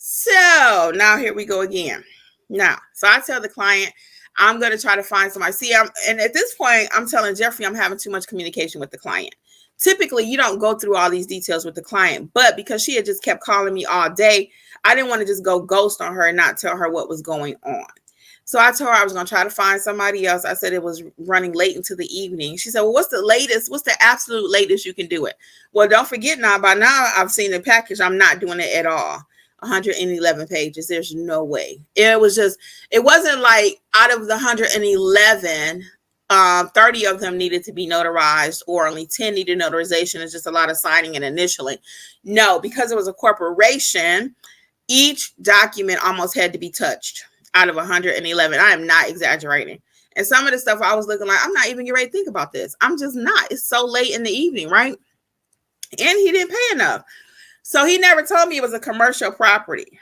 So now here we go again. Now, so I tell the client, I'm going to try to find somebody. See, and at this point, I'm telling Jeffrey I'm having too much communication with the client. Typically, you don't go through all these details with the client, but because she had just kept calling me all day, I didn't want to just go ghost on her and not tell her what was going on. So I told her I was going to try to find somebody else. I said it was running late into the evening. She said, well, what's the latest? What's the absolute latest you can do it? Well, don't forget now, by now I've seen the package. I'm not doing it at all. 111 pages. There's no way. It wasn't like out of the 111, 30 of them needed to be notarized or only 10 needed notarization. It's just a lot of signing and initialing. No, because it was a corporation, each document almost had to be touched out of 111. I am not exaggerating. And some of the stuff I was looking like, I'm not even getting ready to think about this. I'm just not. It's so late in the evening, right? And he didn't pay enough. So he never told me it was a commercial property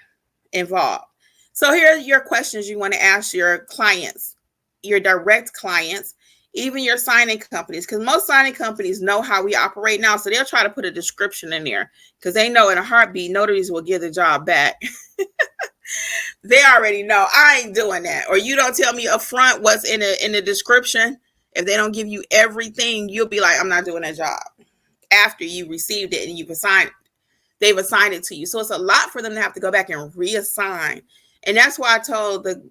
involved. So here are your questions you want to ask your clients, your direct clients, even your signing companies, because most signing companies know how we operate now. So they'll try to put a description in there because they know in a heartbeat, notaries will give the job back. They already know I ain't doing that. Or you don't tell me up front what's in the description. If they don't give you everything, you'll be like, I'm not doing that job after you received it and you've assigned it. They've assigned it to you. So it's a lot for them to have to go back and reassign. And that's why I told the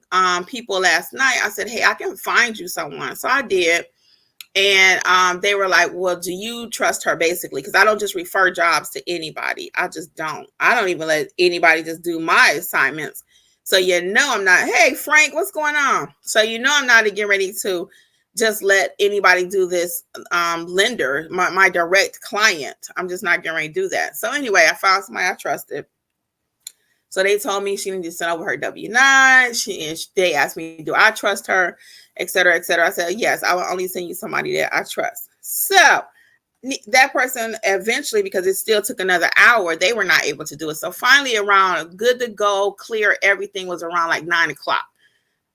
people last night, I said, hey, I can find you someone. So I did. And they were like, well, do you trust her basically? Because I don't just refer jobs to anybody. I just don't. I don't even let anybody just do my assignments. So I'm not, hey, Frank, what's going on? So I'm not getting ready to just let anybody do this lender, my direct client. I'm just not getting ready to do that. So anyway, I found somebody I trusted. So they told me she needed to send over her W-9. They asked me, do I trust her, et cetera, et cetera. I said, yes, I will only send you somebody that I trust. So that person eventually, because it still took another hour, they were not able to do it. So finally around good to go, clear, everything was around like 9 o'clock.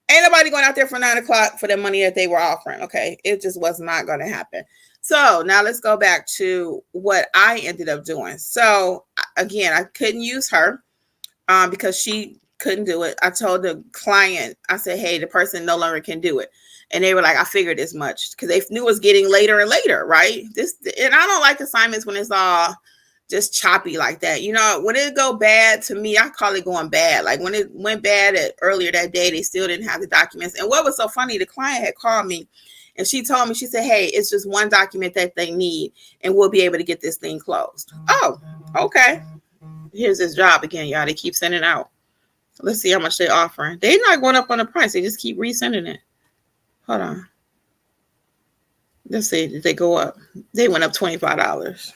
Ain't nobody going out there for 9 o'clock for the money that they were offering. Okay. It just was not going to happen. So now let's go back to what I ended up doing. So again, I couldn't use her because she couldn't do it. I told the client, I said, hey, the person no longer can do it. And they were like, I figured as much because they knew it was getting later and later. Right. And I don't like assignments when it's all just choppy like that. When it go bad, to me, I call it going bad. Like when it went bad earlier that day, they still didn't have the documents. And what was so funny, the client had called me and she told me, she said, hey, it's just one document that they need and we'll be able to get this thing closed. Oh, okay. Here's this job again, y'all. They keep sending out. Let's see how much they're offering. They're not going up on the price. They just keep resending it. Hold on. Let's see. Did they go up? They went up $25.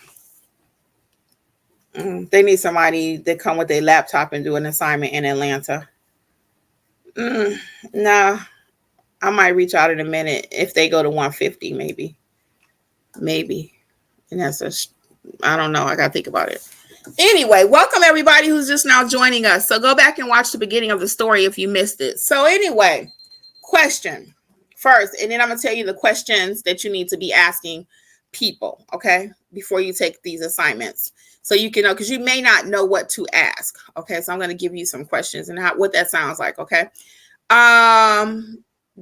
They need somebody that come with their laptop and do an assignment in Atlanta. No, I might reach out in a minute if they go to 150, maybe. And I don't know. I got to think about it. Anyway, welcome everybody who's just now joining us. So go back and watch the beginning of the story if you missed it. So anyway, question first, and then I'm going to tell you the questions that you need to be asking people, okay, before you take these assignments. So you can know, because you may not know what to ask. Okay, so I'm going to give you some questions and what that sounds like. Okay.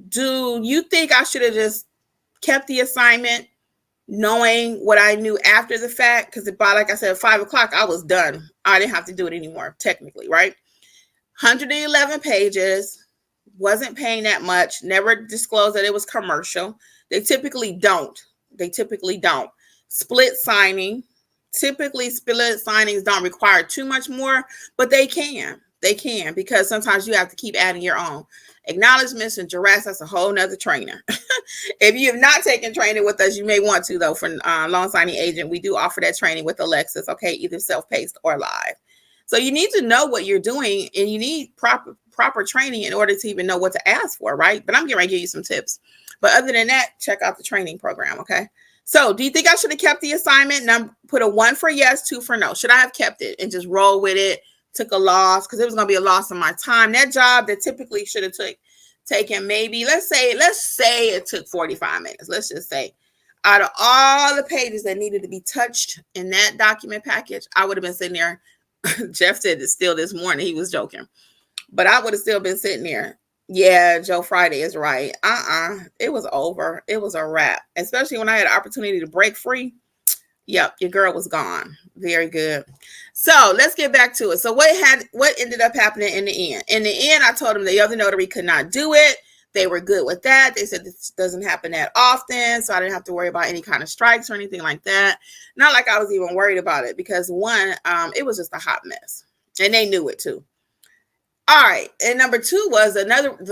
Do you think I should have just kept the assignment knowing what I knew after the fact? Because by, like I said, 5 o'clock, I was done. I didn't have to do it anymore, technically, right? 111 pages, wasn't paying that much, never disclosed that it was commercial. They typically don't. Split signing. Typically, split signings don't require too much more, but they can. Because sometimes you have to keep adding your own acknowledgments and duress. That's a whole nother trainer. If you have not taken training with us, you may want to, though. For loan signing agent, we do offer that training with Alexis, okay, either self-paced or live. So you need to know what you're doing, and you need proper training in order to even know what to ask for, right? But I'm going to give you some tips. But other than that, check out the training program, okay? So do you think I should have kept the assignment? And put a 1 for yes, 2 for no. Should I have kept it and just roll with it? Took a loss because it was going to be a loss of my time. That job that typically should have took taking maybe, let's say it took 45 minutes. Let's just say out of all the pages that needed to be touched in that document package, I would have been sitting there. Jeff said it still this morning. He was joking, but I would have still been sitting there. Yeah, Joe Friday is right. It was over. It was a wrap, especially when I had an opportunity to break free. Yep, your girl was gone. Very good. So let's get back to it. So what ended up happening in the end? In the end, I told them the other notary could not do it. They were good with that. They said this doesn't happen that often, so I didn't have to worry about any kind of strikes or anything like that. Not like I was even worried about it, because one, it was just a hot mess, and they knew it too. All right, and number two was the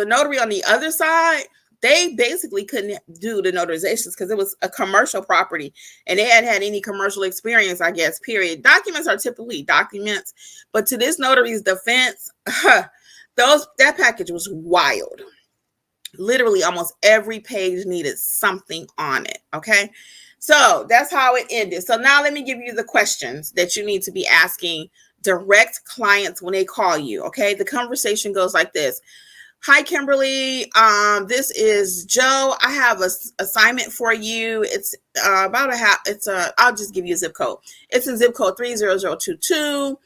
notary on the other side. They basically couldn't do the notarizations because it was a commercial property and they hadn't had any commercial experience, I guess, period. Documents are typically documents, but to this notary's defense, that package was wild. Literally almost every page needed something on it, okay? So that's how it ended. So now let me give you the questions that you need to be asking direct clients when they call you, okay? The conversation goes like this. Hi, Kimberly. This is Joe. I have an assignment for you. It's I'll just give you a zip code. It's in zip code 30022.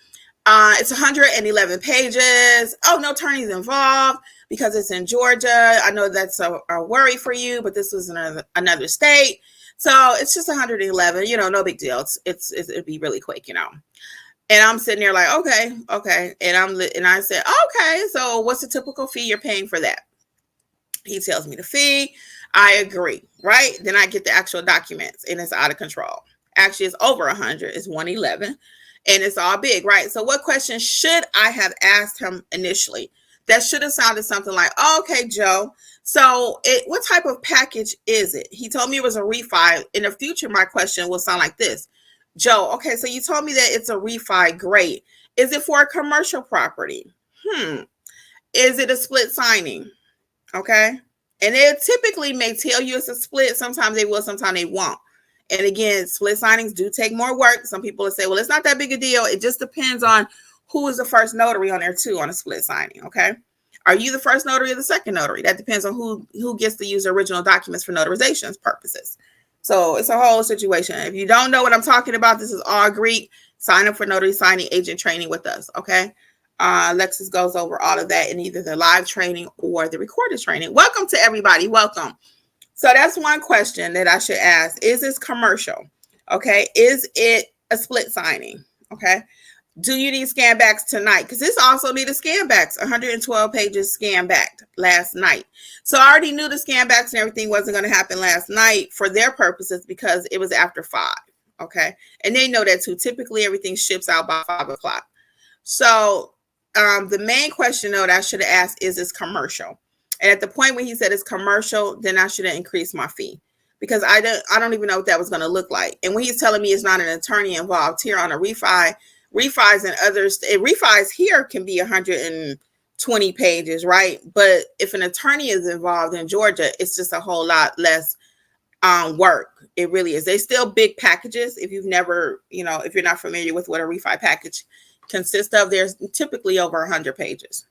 It's 111 pages. Oh, no attorneys involved because it's in Georgia. I know that's a worry for you, but this was another state. So it's just 111, no big deal. It'd be really quick, And I'm sitting there like, okay. And I said, okay, so what's the typical fee you're paying for that? He tells me the fee. I agree, right? Then I get the actual documents and it's out of control. Actually, it's over 100. It's 111 and it's all big, right? So what question should I have asked him initially? That should have sounded something like, okay, Joe, so what type of package is it? He told me it was a refi. In the future, my question will sound like this. Joe, okay, so you told me that it's a refi. Great. Is it for a commercial property? Is it a split signing? Okay. And they typically may tell you it's a split. Sometimes they will, sometimes they won't. And again, split signings do take more work. Some people will say, well, it's not that big a deal. It just depends on who is the first notary on there too on a split signing. Okay. Are you the first notary or the second notary? That depends on who gets to use the original documents for notarization purposes. So it's a whole situation. If you don't know what I'm talking about, this is all Greek. Sign up for notary signing agent training with us, okay? Alexis goes over all of that in either the live training or the recorded training. Welcome to everybody. Welcome. So that's one question that I should ask. Is this commercial? Okay. Is it a split signing? Okay. Do you need scan backs tonight? Because this also needed scan backs. 112 pages scan backed last night. So I already knew the scan backs and everything wasn't going to happen last night for their purposes because it was after 5. Okay. And they know that too. Typically everything ships out by 5 o'clock. So the main question though that I should have asked is this commercial? And at the point when he said it's commercial, then I should have increased my fee because I don't even know what that was going to look like. And when he's telling me it's not an attorney involved here on a refi, refis and others, refis here can be 120 pages, right? But if an attorney is involved in Georgia, it's just a whole lot less work. It really is. They still big packages. If you've never, if you're not familiar with what a refi package consists of, there's typically over 100 pages.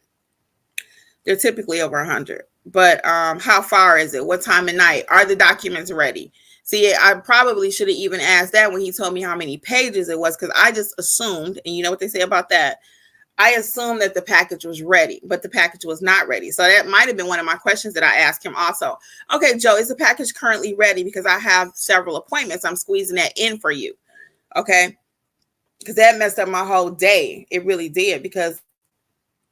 They're typically over 100. But how far is it? What time of night? Are the documents ready? See, I probably should have even asked that when he told me how many pages it was, because I just assumed, and you know what they say about that? I assumed that the package was ready, but the package was not ready. So that might have been one of my questions that I asked him also. Okay, Joe, is the package currently ready? Because I have several appointments. I'm squeezing that in for you. Okay. Because that messed up my whole day. It really did, because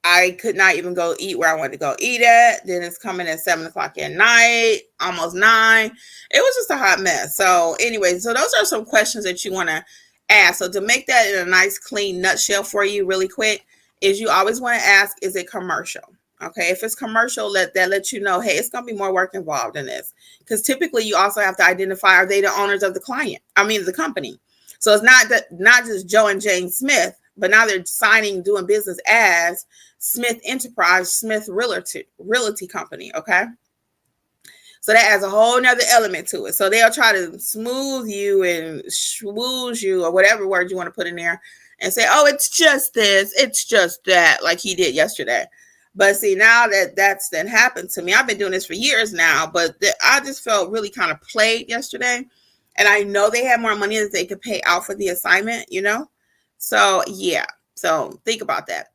I could not even go eat where I wanted to go eat at. Then it's coming at 7 o'clock at night, almost 9. It was just a hot mess. So anyway, so those are some questions that you want to ask. So to make that in a nice, clean nutshell for you really quick is you always want to ask, is it commercial? Okay, if it's commercial, that lets you know, hey, it's going to be more work involved in this. Because typically you also have to identify, are they the owners of the the company? So it's not just Joe and Jane Smith, but now they're doing business as Smith Enterprise, Smith Realty Company, okay? So that adds a whole nother element to it. So they'll try to smooth you and schmooze you, or whatever word you want to put in there, and say, oh, it's just this, it's just that, like he did yesterday. But see, now that that's then happened to me, I've been doing this for years now, but I just felt really kind of played yesterday. And I know they had more money that they could pay out for the assignment, you know? So, yeah. So think about that.